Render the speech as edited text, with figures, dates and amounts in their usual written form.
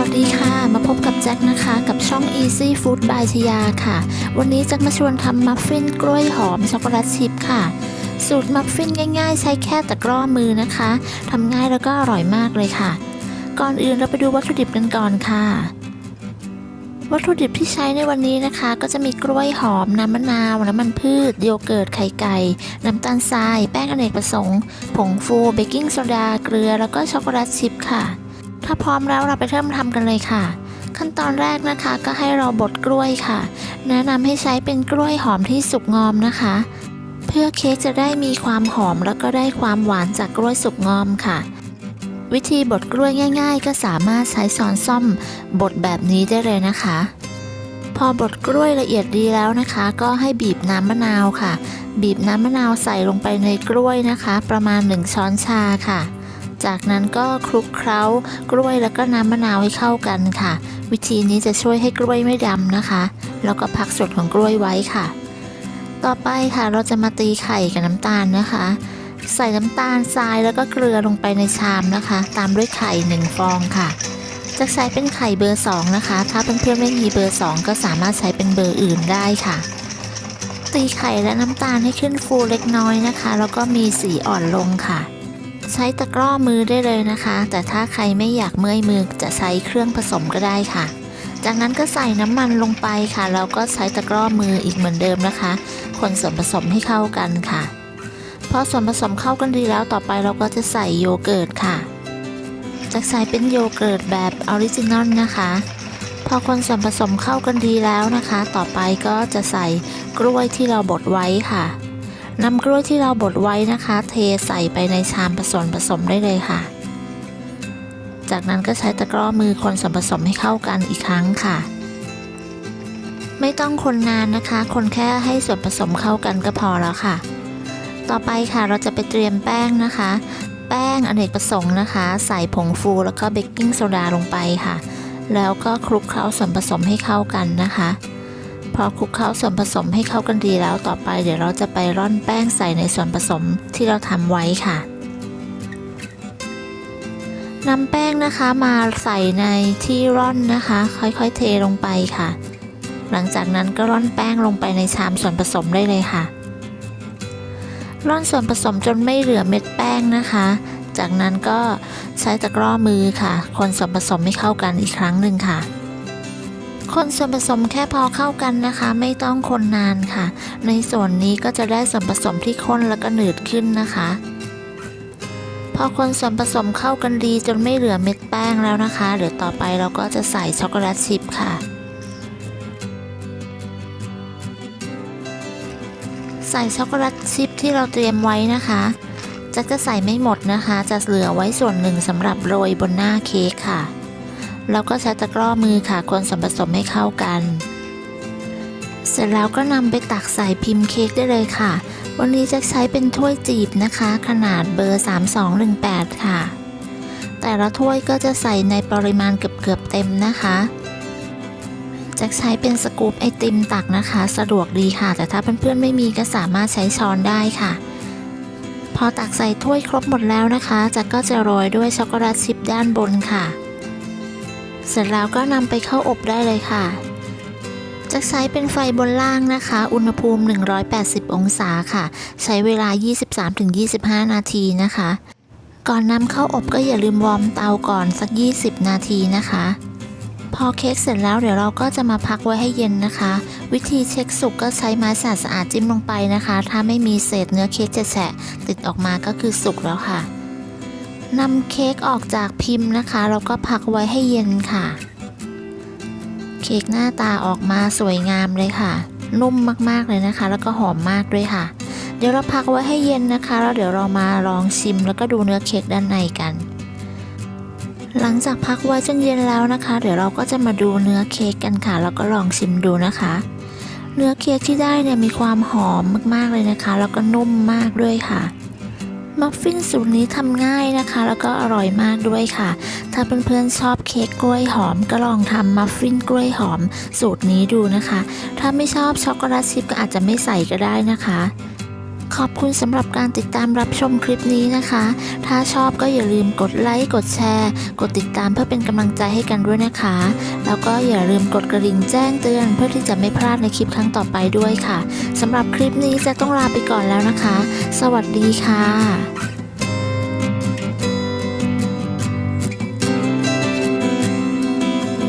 วัสดีค่ะมาพบกับแจ็คนะคะกับช่อง Easy Food by ชยาค่ะวันนี้แจ็คมาชวนทำมัฟฟินกล้วยหอมช็อกโกแลตชิพค่ะสูตรมัฟฟินง่ายๆใช้แค่ตะกร้อมือนะคะทำง่ายแล้วก็อร่อยมากเลยค่ะก่อนอื่นเราไปดูวัตถุดิบกันก่อนค่ะวัตถุดิบที่ใช้ในวันนี้นะคะก็จะมีกล้วยหอมน้ำมะนาวน้ำมันพืชโยเกิร์ตไข่ไก่น้ำตาลทรายแป้งอเนกประสงค์ผงฟูเบกกิ้งโซดาเกลือแล้วก็ช็อกโกแลตชิพค่ะถ้าพร้อมแล้วเราไปเริ่มทำกันเลยค่ะขั้นตอนแรกนะคะก็ให้เราบดกล้วยค่ะแนะนำให้ใช้เป็นกล้วยหอมที่สุกงอมนะคะเพื่อเค้กจะได้มีความหอมแล้วก็ได้ความหวานจากกล้วยสุกงอมค่ะวิธีบดกล้วยง่ายๆก็สามารถใช้ช้อนส้อมบดแบบนี้ได้เลยนะคะพอบดกล้วยละเอียดดีแล้วนะคะก็ให้บีบน้ำมะนาวค่ะบีบน้ำมะนาวใส่ลงไปในกล้วยนะคะประมาณ1ช้อนชาค่ะจากนั้นก็คลุกเคล้ากล้วยแล้วก็น้ำมะนาวให้เข้ากันค่ะวิธีนี้จะช่วยให้กล้วยไม่ดำนะคะแล้วก็พักส่วนของกล้วยไว้ค่ะต่อไปค่ะเราจะมาตีไข่กับน้ำตาลนะคะใส่น้ำตาลทรายแล้วก็เกลือลงไปในชามนะคะตามด้วยไข่1ฟองค่ะจะใช้เป็นไข่เบอร์2นะคะถ้าเพื่อนๆไม่มีเบอร์2ก็สามารถใช้เป็นเบอร์อื่นได้ค่ะตีไข่และน้ำตาลให้ขึ้นฟูเล็กน้อยนะคะแล้วก็มีสีอ่อนลงค่ะใช้ตะกร้อมือได้เลยนะคะแต่ถ้าใครไม่อยากเมื่อยมือจะใช้เครื่องผสมก็ได้ค่ะจากนั้นก็ใส่น้ำมันลงไปค่ะแล้วก็ใช้ตะกร้อมืออีกเหมือนเดิมนะคะคนส่วนผสมให้เข้ากันค่ะพอส่วนผสมเข้ากันดีแล้วต่อไปเราก็จะใส่โยเกิร์ตค่ะจะใส่เป็นโยเกิร์ตแบบออริจินอลนะคะพอคนส่วนผสมเข้ากันดีแล้วนะคะต่อไปก็จะใส่กล้วยที่เราบดไว้ค่ะนำกล้วยที่เราบดไว้นะคะเทใส่ไปในชามส่วนผสมได้เลยค่ะจากนั้นก็ใช้ตะกร้อมือคนส่วนผสมให้เข้ากันอีกครั้งค่ะไม่ต้องคนนานนะคะคนแค่ให้ส่วนผสมเข้ากันก็พอแล้วค่ะต่อไปค่ะเราจะไปเตรียมแป้งนะคะแป้งอเนกประสงค์นะคะใส่ผงฟูแล้วก็เบกกิ้งโซดาลงไปค่ะแล้วก็คลุกเคล้าส่วนผสมให้เข้ากันนะคะพอคลุกเคล้าส่วนผสมให้เข้ากันดีแล้วต่อไปเดี๋ยวเราจะไปร่อนแป้งใส่ในส่วนผสมที่เราทำไว้ค่ะนำแป้งนะคะมาใส่ในที่ร่อนนะคะค่อยๆเทลงไปค่ะหลังจากนั้นก็ร่อนแป้งลงไปในชามส่วนผสมได้เลยค่ะร่อนส่วนผสมจนไม่เหลือเม็ดแป้งนะคะจากนั้นก็ใช้ตะกร้อมือค่ะคนส่วนผสมให้เข้ากันอีกครั้งหนึ่งค่ะคนส่วนผสมแค่พอเข้ากันนะคะไม่ต้องคนนานค่ะในส่วนนี้ก็จะได้ส่วนผสมที่ข้นแล้วก็หนืดขึ้นนะคะพอคนส่วนผสมเข้ากันดีจนไม่เหลือเม็ดแป้งแล้วนะคะเดี๋ยวต่อไปเราก็จะใส่ช็อกโกแลตชิพค่ะใส่ช็อกโกแลตชิพที่เราเตรียมไว้นะคะจะใส่ไม่หมดนะคะจะเหลือไว้ส่วนหนึ่งสำหรับโรยบนหน้าเค้กค่ะแล้วก็ใช้ตะกร้อมือค่ะคนส่วนผสมให้เข้ากันเสร็จแล้วก็นำไปตักใส่พิมพ์เค้กได้เลยค่ะวันนี้จะใช้เป็นถ้วยจีบนะคะขนาดเบอร์3218ค่ะแต่ละถ้วยก็จะใส่ในปริมาณเกือบเต็มนะคะจะใช้เป็นสกู๊ปไอติมตักนะคะสะดวกดีค่ะแต่ถ้าเพื่อนๆไม่มีก็สามารถใช้ช้อนได้ค่ะพอตักใส่ถ้วยครบหมดแล้วนะคะก็จะโรยด้วยช็อกโกแลตชิพด้านบนค่ะเสร็จแล้วก็นำไปเข้าอบได้เลยค่ะจะใช้เป็นไฟบนล่างนะคะอุณหภูมิ180องศาค่ะใช้เวลา 23-25 นาทีนะคะก่อนนำเข้าอบก็อย่าลืมวอร์มเตาก่อนสัก20นาทีนะคะพอเค้กเสร็จแล้วเดี๋ยวเราก็จะมาพักไว้ให้เย็นนะคะวิธีเช็คสุกก็ใช้ไม้สะอาดจิ้มลงไปนะคะถ้าไม่มีเศษเนื้อเค้กจะแฉะติดออกมาก็คือสุกแล้วค่ะนำเค้กออกจากพิมพ์นะคะแล้วก็พักไว้ให้เย็นค่ะเค้กหน้าตาออกมาสวยงามเลยค่ะนุ่มมากๆเลยนะคะแล้วก็หอมมากด้วยค่ะเดี๋ยวเราพักไว้ให้เย็นนะคะแล้วเดี๋ยวเรามาลองชิมแล้วก็ดูเนื้อเค้กด้านในกันหลังจากพักไว้จนเย็นแล้วนะคะเดี๋ยวเราก็จะมาดูเนื้อเค้กกันค่ะแล้วก็ลองชิมดูนะคะเนื้อเค้กที่ได้เนี่ยมีความหอมมากๆเลยนะคะแล้วก็นุ่มมากด้วยค่ะมัฟฟินสูตรนี้ทำง่ายนะคะแล้วก็อร่อยมากด้วยค่ะถ้าเพื่อนๆชอบเค้กกล้วยหอมก็ลองทำมัฟฟินกล้วยหอมสูตรนี้ดูนะคะถ้าไม่ชอบช็อกโกแลตชิพก็อาจจะไม่ใส่ก็ได้นะคะ ขอบคุณสำหรับการติดตามรับชมคลิปนี้นะคะ ถ้าชอบก็อย่าลืมกดไลค์กดแชร์กดติดตามเพื่อเป็นกำลังใจให้กันด้วยนะคะ แล้วก็อย่าลืมกดกระดิ่งแจ้งเตือนเพื่อที่จะไม่พลาดในคลิปครั้งต่อไปด้วยค่ะสำหรับคลิปนี้จะต้องลาไปก่อนแล้วนะคะ สวัสดีค่ะ